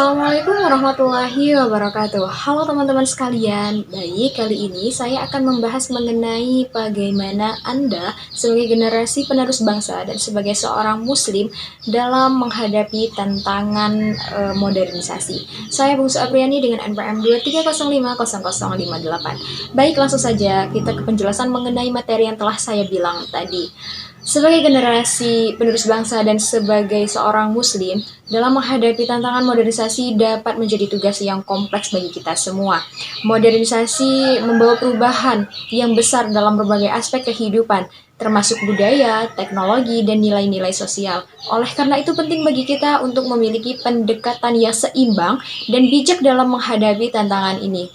Assalamualaikum warahmatullahi wabarakatuh. Halo teman-teman sekalian. Baik, kali ini saya akan membahas mengenai bagaimana Anda sebagai generasi penerus bangsa dan sebagai seorang muslim dalam menghadapi tantangan modernisasi. Saya Bungsu Apriani dengan NPM 230500058. Baik, langsung saja kita ke penjelasan mengenai materi yang telah saya bilang tadi. Sebagai generasi penerus bangsa dan sebagai seorang muslim, dalam menghadapi tantangan modernisasi dapat menjadi tugas yang kompleks bagi kita semua. Modernisasi membawa perubahan yang besar dalam berbagai aspek kehidupan, termasuk budaya, teknologi, dan nilai-nilai sosial. Oleh karena itu penting bagi kita untuk memiliki pendekatan yang seimbang dan bijak dalam menghadapi tantangan ini.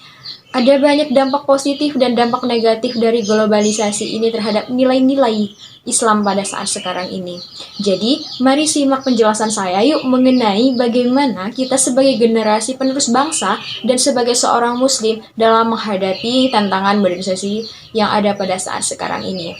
Ada banyak dampak positif dan dampak negatif dari globalisasi ini terhadap nilai-nilai Islam pada saat sekarang ini. Jadi, mari simak penjelasan saya yuk mengenai bagaimana kita sebagai generasi penerus bangsa dan sebagai seorang muslim dalam menghadapi tantangan modernisasi yang ada pada saat sekarang ini.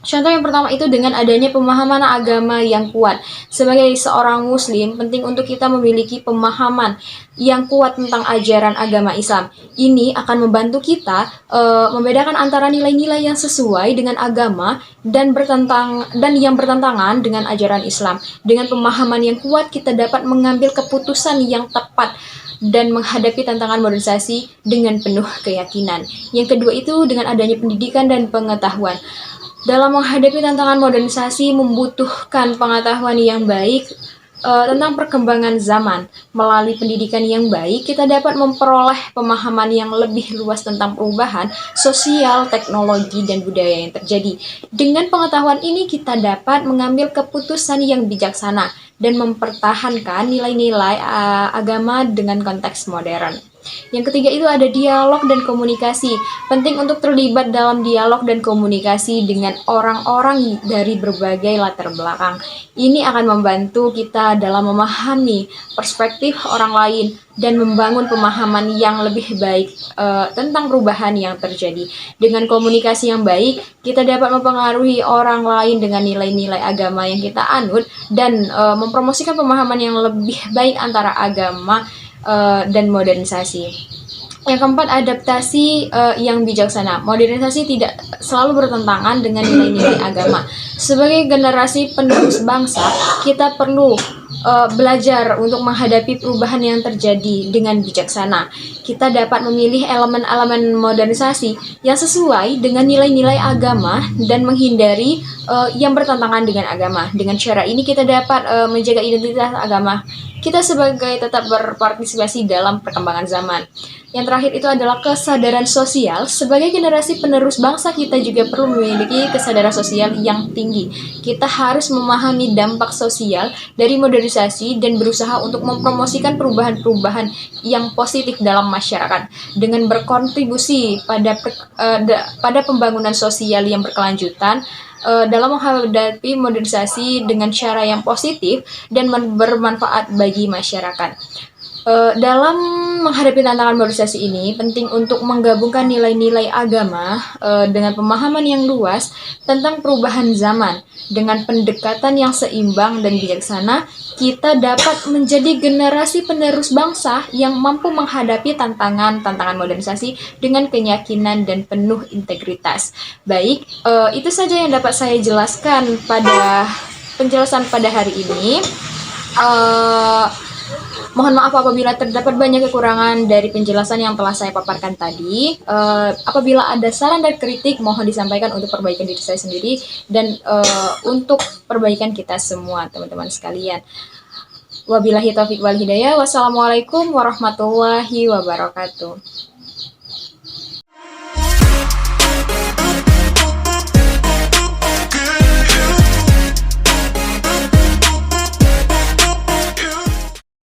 Contoh yang pertama itu dengan adanya pemahaman agama yang kuat. Sebagai seorang muslim, penting untuk kita memiliki pemahaman yang kuat tentang ajaran agama Islam. Ini akan membantu kita membedakan antara nilai-nilai yang sesuai dengan agama dan yang bertentangan dengan ajaran Islam. Dengan pemahaman yang kuat, kita dapat mengambil keputusan yang tepat dan menghadapi tantangan modernisasi dengan penuh keyakinan. Yang kedua itu dengan adanya pendidikan dan pengetahuan. Dalam menghadapi tantangan modernisasi membutuhkan pengetahuan yang baik tentang perkembangan zaman. Melalui pendidikan yang baik, kita dapat memperoleh pemahaman yang lebih luas tentang perubahan sosial, teknologi, dan budaya yang terjadi. Dengan pengetahuan ini, kita dapat mengambil keputusan yang bijaksana dan mempertahankan nilai-nilai agama dengan konteks modern. Yang ketiga itu ada dialog dan komunikasi. Penting untuk terlibat dalam dialog dan komunikasi dengan orang-orang dari berbagai latar belakang. Ini akan membantu kita dalam memahami perspektif orang lain dan membangun pemahaman yang lebih baik tentang perubahan yang terjadi. Dengan komunikasi yang baik, kita dapat mempengaruhi orang lain dengan nilai-nilai agama yang kita anut dan mempromosikan pemahaman yang lebih baik antara agama dan modernisasi. Yang keempat, adaptasi yang bijaksana. Modernisasi tidak selalu bertentangan dengan nilai-nilai agama. Sebagai generasi penerus bangsa, kita perlu belajar untuk menghadapi perubahan yang terjadi dengan bijaksana. Kita dapat memilih elemen-elemen modernisasi yang sesuai dengan nilai-nilai agama dan menghindari yang bertentangan dengan agama. Dengan cara ini kita dapat menjaga identitas agama kita sebagai tetap berpartisipasi dalam perkembangan zaman. Yang terakhir itu adalah kesadaran sosial. Sebagai generasi penerus bangsa, kita juga perlu memiliki kesadaran sosial yang tinggi. Kita harus memahami dampak sosial dari modernisasi dan berusaha untuk mempromosikan perubahan-perubahan yang positif dalam masyarakat dengan berkontribusi pada pembangunan sosial yang berkelanjutan dalam menghadapi modernisasi dengan cara yang positif dan bermanfaat bagi masyarakat. Dalam menghadapi tantangan modernisasi ini, penting untuk menggabungkan nilai-nilai agama dengan pemahaman yang luas tentang perubahan zaman. Dengan pendekatan yang seimbang dan bijaksana, kita dapat menjadi generasi penerus bangsa yang mampu menghadapi tantangan modernisasi dengan keyakinan dan penuh integritas. Baik, itu saja yang dapat saya jelaskan pada penjelasan pada hari ini. Mohon maaf apabila terdapat banyak kekurangan dari penjelasan yang telah saya paparkan tadi. Apabila ada saran dan kritik, mohon disampaikan untuk perbaikan diri saya sendiri dan untuk perbaikan kita semua, teman-teman sekalian. Wabillahi taufiq wal hidayah. Wassalamualaikum warahmatullahi wabarakatuh.